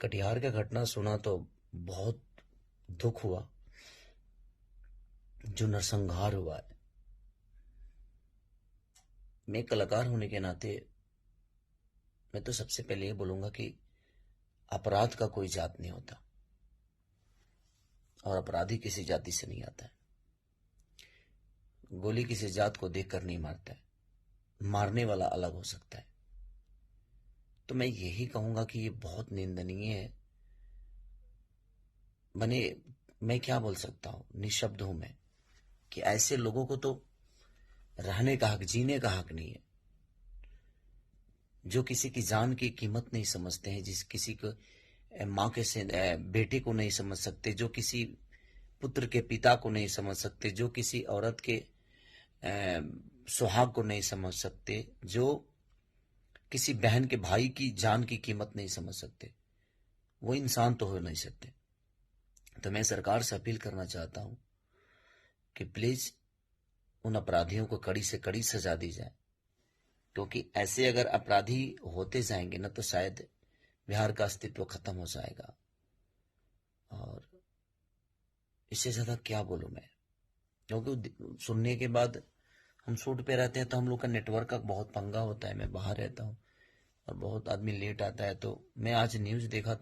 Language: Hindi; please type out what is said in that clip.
कटिहार का घटना सुना तो बहुत दुख हुआ, जो नरसंहार हुआ है। मैं एक कलाकार होने के नाते मैं तो सबसे पहले ये बोलूंगा कि अपराध का कोई जात नहीं होता और अपराधी किसी जाति से नहीं आता है। गोली किसी जात को देखकर नहीं मारता है, मारने वाला अलग हो सकता है। तो मैं यही कहूंगा कि ये बहुत निंदनीय है। बने मैं क्या बोल सकता हूं, निशब्द हूं मैं कि ऐसे लोगों को तो रहने का हक, जीने का हक नहीं है, जो किसी की जान की कीमत नहीं समझते हैं, जिस किसी को माँ के से बेटे को नहीं समझ सकते, जो किसी पुत्र के पिता को नहीं समझ सकते, जो किसी औरत के सुहाग को नहीं समझ सकते, जो किसी बहन के भाई की जान की कीमत नहीं समझ सकते, वो इंसान तो हो नहीं सकते। तो मैं सरकार से अपील करना चाहता हूं कि प्लीज उन अपराधियों को कड़ी से कड़ी सजा दी जाए, क्योंकि ऐसे अगर अपराधी होते जाएंगे ना तो शायद बिहार का अस्तित्व खत्म हो जाएगा। और इससे ज्यादा क्या बोलूं मैं, क्योंकि सुनने के बाद हम शूट पे रहते हैं तो हम लोग का नेटवर्क का बहुत पंगा होता है। मैं बाहर रहता हूँ और बहुत आदमी लेट आता है। तो मैं आज न्यूज देखा